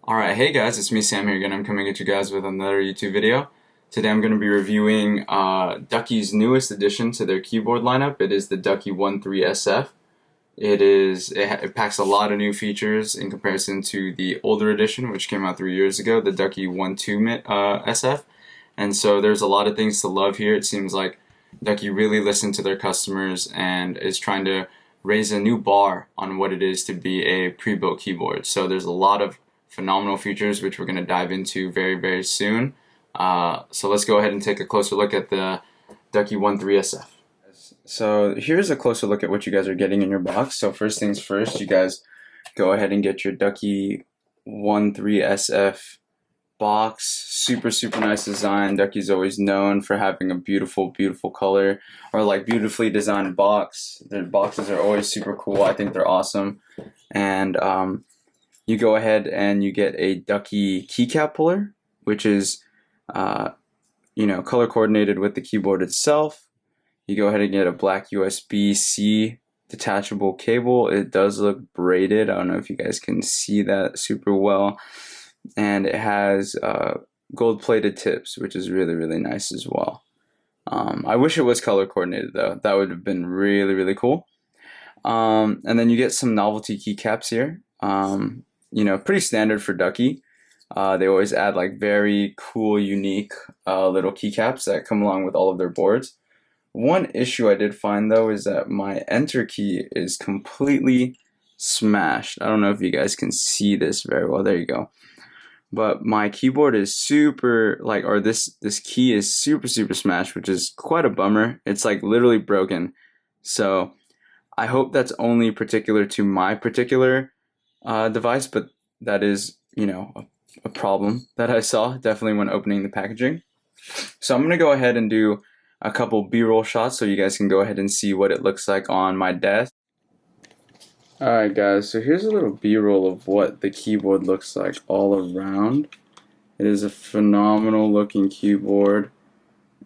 Alright, hey guys, it's me Sam here again. I'm coming at you guys with another YouTube video. Today I'm going to be reviewing Ducky's newest addition to their keyboard lineup. It is the Ducky One 3SF. It packs a lot of new features in comparison to the older edition, which came out 3 years ago, the Ducky One 2 SF. And so there's a lot of things to love here. It seems like Ducky really listened to their customers and is trying to raise a new bar on what it is to be a pre-built keyboard. So there's a lot of phenomenal features which we're going to dive into very soon. So let's go ahead and take a closer look at the Ducky One 3SF. So here's a closer look at what you guys are getting in your box. So first things first, you guys go ahead and get your Ducky One 3SF box. Super nice design. Ducky's always known for having a beautiful color, or like beautifully designed box. Their boxes are always super cool. I think they're awesome. And you go ahead and you get a Ducky keycap puller, which is color coordinated with the keyboard itself. You go ahead and get a black USB-C detachable cable. It does look braided. I don't know if you guys can see that super well. And it has gold-plated tips, which is really nice as well. I wish it was color coordinated though. That would have been really cool. And then you get some novelty keycaps here. Pretty standard for Ducky. They always add like very cool, unique little keycaps that come along with all of their boards. One issue I did find though is that my enter key is completely smashed. I don't know if you guys can see this very well. There you go. But my keyboard is this key is super smashed, which is quite a bummer. It's like literally broken. So I hope that's only particular to my particular device, but that is, a problem that I saw definitely when opening the packaging. So I'm going to go ahead and do a couple B-roll shots so you guys can go ahead and see what it looks like on my desk. Alright guys, so here's a little B-roll of what the keyboard looks like all around. It is a phenomenal looking keyboard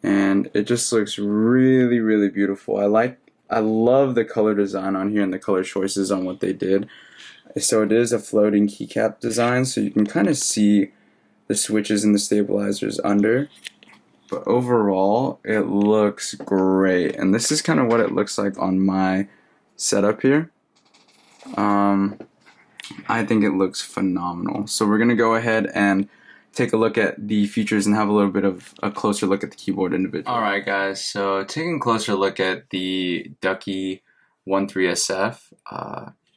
and it just looks really beautiful. I love the color design on here and the color choices on what they did. So it is a floating keycap design, so you can kind of see the switches and the stabilizers under. But overall, it looks great. And this is kind of what it looks like on my setup here. I think it looks phenomenal. So we're going to go ahead and take a look at the features and have a little bit of a closer look at the keyboard individually. Alright guys, so taking a closer look at the Ducky One 3SF,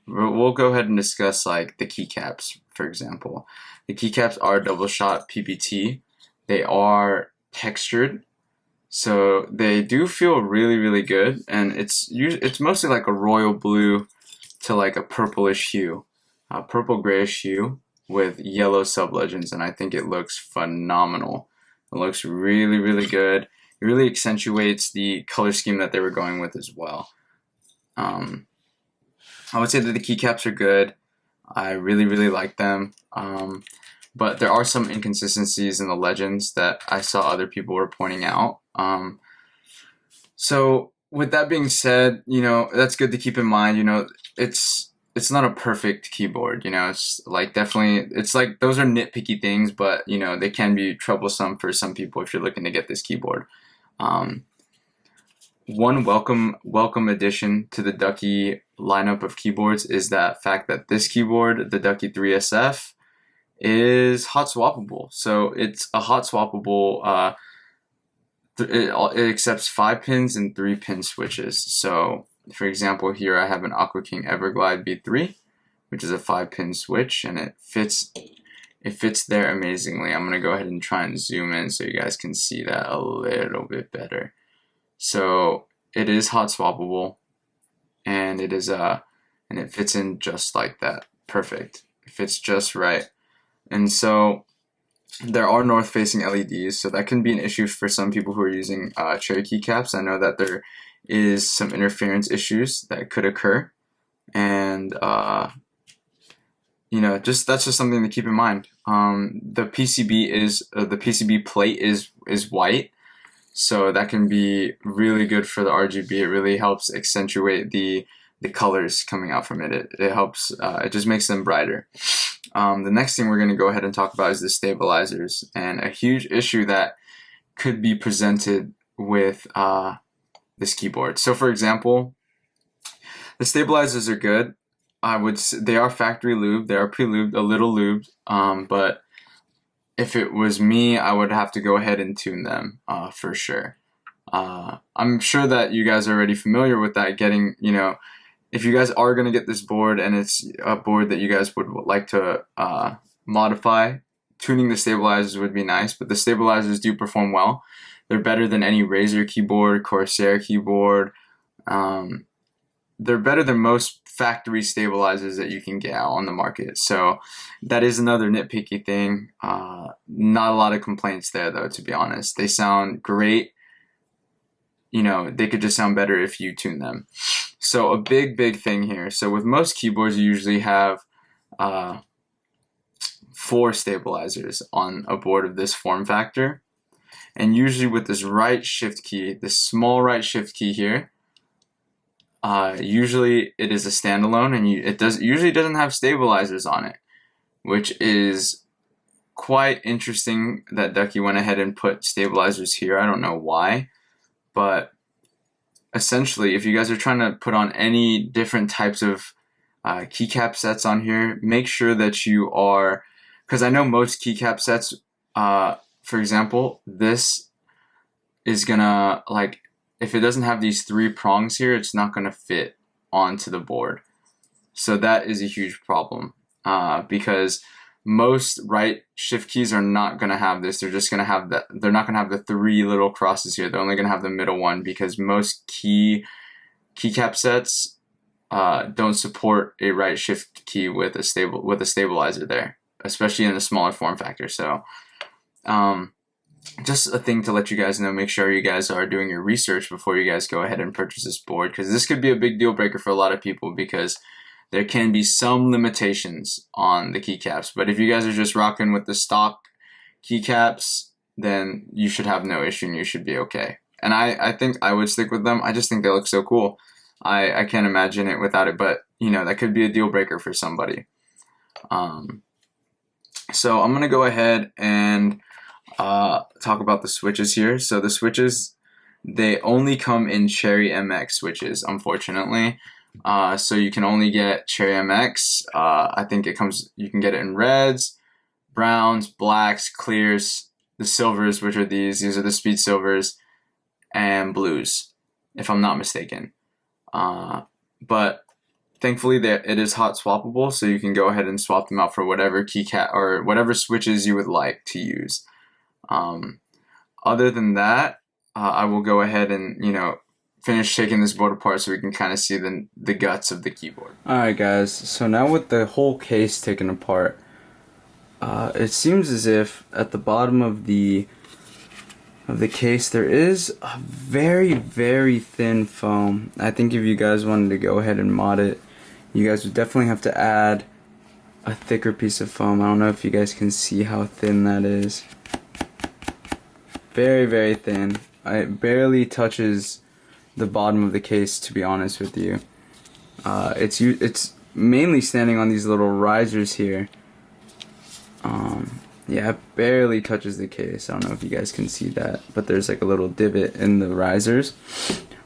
we'll go ahead and discuss like the keycaps, for example. The keycaps are double shot PBT. They are textured, so they do feel really good, and it's mostly like a royal blue to like a purplish hue, purple grayish hue with yellow sub-legends, and I think it looks phenomenal. It looks really good. It really accentuates the color scheme that they were going with as well. I would say that the keycaps are good. I really like them. But there are some inconsistencies in the legends that I saw other people were pointing out. So with that being said, that's good to keep in mind. It's not a perfect keyboard. It's like it's like those are nitpicky things, but they can be troublesome for some people if you're looking to get this keyboard. One welcome addition to the Ducky lineup of keyboards is that fact that this keyboard, the Ducky 3SF, is hot swappable. So it's a hot swappable. It accepts 5 pins and 3 pin switches. So for example, here I have an Aqua King Everglide V3, which is a 5 pin switch, and it fits there amazingly. I'm gonna go ahead and try and zoom in so you guys can see that a little bit better. So it is hot swappable, and it fits in just like that. Perfect. It fits just right. And so there are north-facing LEDs, so that can be an issue for some people who are using cherry keycaps. I know that there is some interference issues that could occur, and that's just something to keep in mind. The PCB plate is white, so that can be really good for the RGB. It really helps accentuate the the colors coming out from it. It helps, it just makes them brighter. The next thing we're going to go ahead and talk about is the stabilizers, and a huge issue that could be presented with this keyboard. So for example, the stabilizers are good. They are factory lubed, they are pre-lubed, a little lubed, but if it was me, I would have to go ahead and tune them for sure. I'm sure that you guys are already familiar with that, if you guys are going to get this board and it's a board that you guys would like to modify, tuning the stabilizers would be nice, but the stabilizers do perform well. They're better than any Razer keyboard, Corsair keyboard. They're better than most factory stabilizers that you can get out on the market. So that is another nitpicky thing. Not a lot of complaints there though, to be honest. They sound great. They could just sound better if you tune them. So a big thing here. So with most keyboards, you usually have 4 stabilizers on a board of this form factor. And usually with this right shift key, this small right shift key here, usually it is a standalone, and it usually doesn't have stabilizers on it, which is quite interesting that Ducky went ahead and put stabilizers here. I don't know why, but essentially, if you guys are trying to put on any different types of keycap sets on here, make sure that you are, because I know most keycap sets, for example, this is gonna, if it doesn't have these 3 prongs here, it's not gonna fit onto the board. So that is a huge problem, because most right shift keys are not gonna have this. They're just gonna have that. They're not gonna have the 3 little crosses here. They're only gonna have the middle one, because most keycap sets don't support a right shift key with a stabilizer there, especially in the smaller form factor. So just a thing to let you guys know, make sure you guys are doing your research before you guys go ahead and purchase this board, because this could be a big deal breaker for a lot of people, because there can be some limitations on the keycaps. But if you guys are just rocking with the stock keycaps, then you should have no issue and you should be okay. And I think I would stick with them. I just think they look so cool. I can't imagine it without it, but that could be a deal breaker for somebody. So I'm gonna go ahead and talk about the switches here. So the switches, they only come in Cherry MX switches, unfortunately. So you can only get Cherry MX. I think you can get it in reds, browns, blacks, clears, the silvers, which are these are the speed silvers, and blues, if I'm not mistaken. But thankfully it is hot swappable, so you can go ahead and swap them out for whatever keycap or whatever switches you would like to use. Other than that, I will go ahead and finish taking this board apart so we can kind of see the guts of the keyboard. Alright guys, so now with the whole case taken apart, it seems as if at the bottom of the case there is a very thin foam. I think if you guys wanted to go ahead and mod it, you guys would definitely have to add a thicker piece of foam. I don't know if you guys can see how thin that is. Very thin. It barely touches the bottom of the case, to be honest with you. It's mainly standing on these little risers here. Yeah, it barely touches the case. I don't know if you guys can see that, but there's like a little divot in the risers.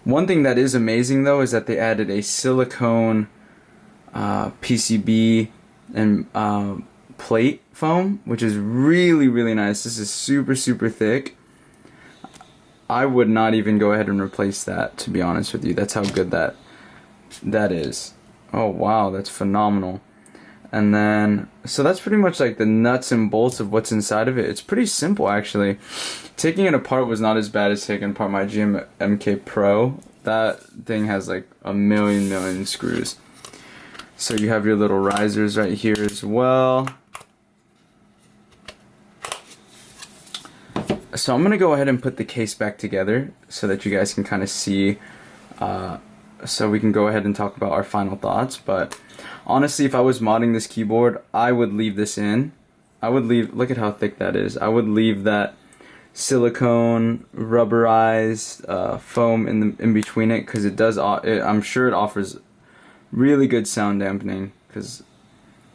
One thing that is amazing though is that they added a silicone PCB and plate foam, which is really nice. This is super thick. I would not even go ahead and replace that, to be honest with you. That's how good that is. Oh wow, that's phenomenal. And then, so that's pretty much like the nuts and bolts of what's inside of it. It's pretty simple actually. Taking it apart was not as bad as taking apart my GMK Pro. That thing has like a million screws. So you have your little risers right here as well. So I'm going to go ahead and put the case back together so that you guys can kind of see, so we can go ahead and talk about our final thoughts. But honestly, if I was modding this keyboard, I would leave this in. I would leave, look at how thick that is. I would leave that silicone rubberized foam in between it, because it does, I'm sure it offers Really good sound dampening because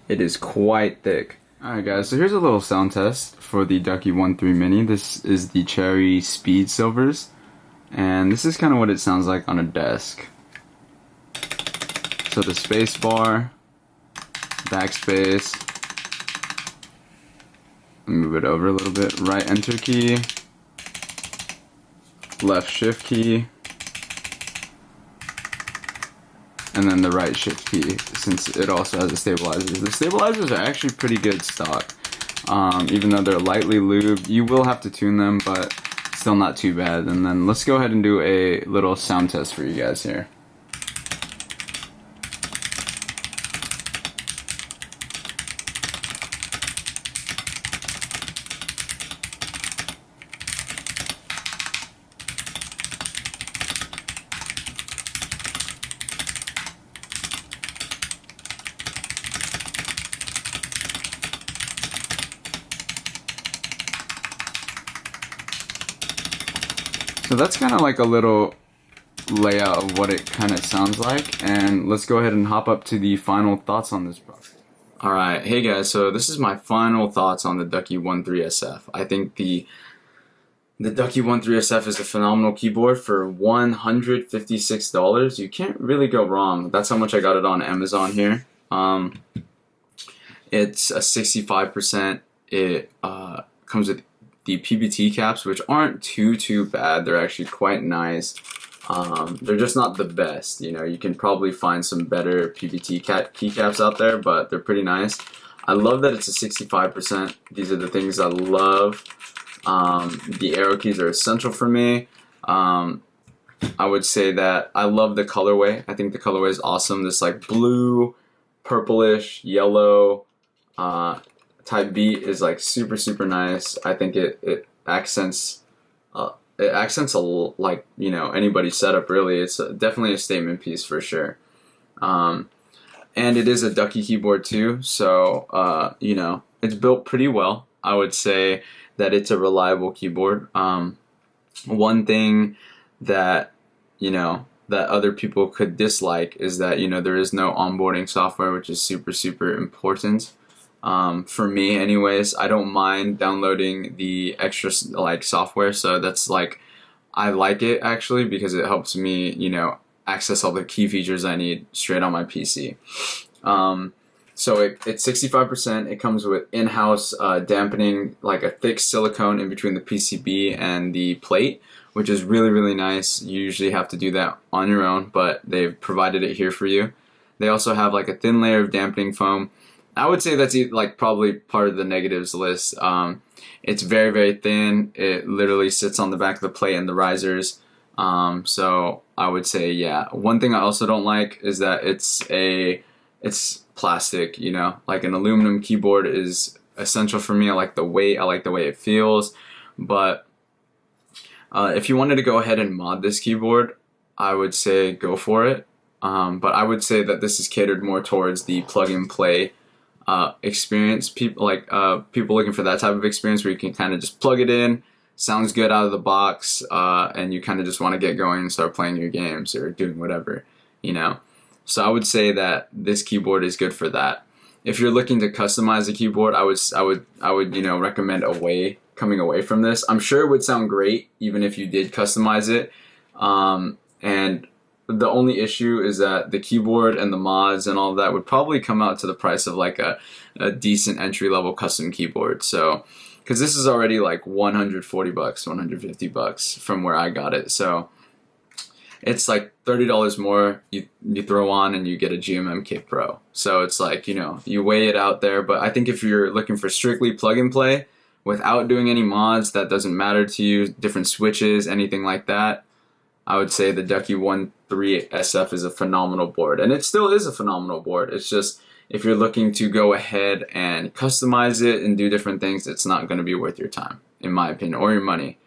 it is quite thick. Alright guys, so here's a little sound test for the Ducky One 3 Mini. This is the Cherry Speed Silvers, and this is kind of what it sounds like on a desk. So the space bar, backspace, move it over a little bit, right enter key, left shift key, and then the right shift key, since it also has the stabilizers. The stabilizers are actually pretty good stock. Even though they're lightly lubed, you will have to tune them, but still not too bad. And then let's go ahead and do a little sound test for you guys here. So that's kind of like a little layout of what it kind of sounds like, and let's go ahead and hop up to the final thoughts on this product. Alright, hey guys, so this is my final thoughts on the Ducky One 3 SF. I think the Ducky One 3 SF is a phenomenal keyboard for $156. You can't really go wrong. That's how much I got it on Amazon here. It's a 65%. It comes with the PBT caps, which aren't too bad. They're actually quite nice. They're just not the best. You know, you can probably find some better PBT keycaps out there, but they're pretty nice. I love that it's a 65%. These are the things I love. The arrow keys are essential for me. I would say that I love the colorway. I think the colorway is awesome. This like blue, purplish, yellow type beat is like super nice. I think it accents like, you know, anybody's setup really. It's definitely a statement piece for sure. And it is a Ducky keyboard too, so you know, it's built pretty well. I would say that it's a reliable keyboard. One thing that, you know, that other people could dislike is that, you know, there is no onboarding software, which is super important. For me anyways, I don't mind downloading the extra like software, so that's like, I like it actually because it helps me, you know, access all the key features I need straight on my PC. So it's 65%. It comes with in-house dampening, like a thick silicone in between the PCB and the plate, which is really nice. You usually have to do that on your own, but they've provided it here for you. They also have like a thin layer of dampening foam. I would say that's like probably part of the negatives list. It's very thin. It literally sits on the back of the plate and the risers. So I would say, yeah. One thing I also don't like is that it's plastic, you know, like an aluminum keyboard is essential for me. I like the weight, I like the way it feels, but if you wanted to go ahead and mod this keyboard, I would say go for it. But I would say that this is catered more towards the plug and play experience. People looking for that type of experience where you can kind of just plug it in, sounds good out of the box, and you kind of just want to get going and start playing your games or doing whatever, you know. So I would say that this keyboard is good for that. If you're looking to customize a keyboard, I would you know, recommend coming away from this. I'm sure it would sound great even if you did customize it. And the only issue is that the keyboard and the mods and all of that would probably come out to the price of like a decent entry-level custom keyboard. So, because this is already like $140, $150 from where I got it. So it's like $30 more you throw on and you get a GMM Kit Pro. So it's like, you know, you weigh it out there. But I think if you're looking for strictly plug and play without doing any mods, that doesn't matter to you, different switches, anything like that, I would say the Ducky One 3 SF is a phenomenal board. And it still is a phenomenal board. It's just, if you're looking to go ahead and customize it and do different things, it's not going to be worth your time, in my opinion, or your money.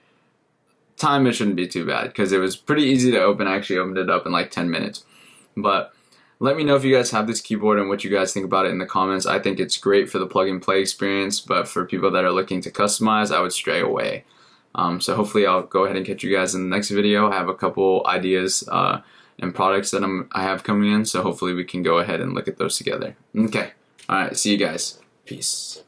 Time, it shouldn't be too bad because it was pretty easy to open. I actually opened it up in like 10 minutes. But let me know if you guys have this keyboard and what you guys think about it in the comments. I think it's great for the plug and play experience, but for people that are looking to customize, I would stray away. So hopefully I'll go ahead and catch you guys in the next video. I have a couple ideas and products that I have coming in, so hopefully we can go ahead and look at those together. Okay, alright, see you guys. Peace.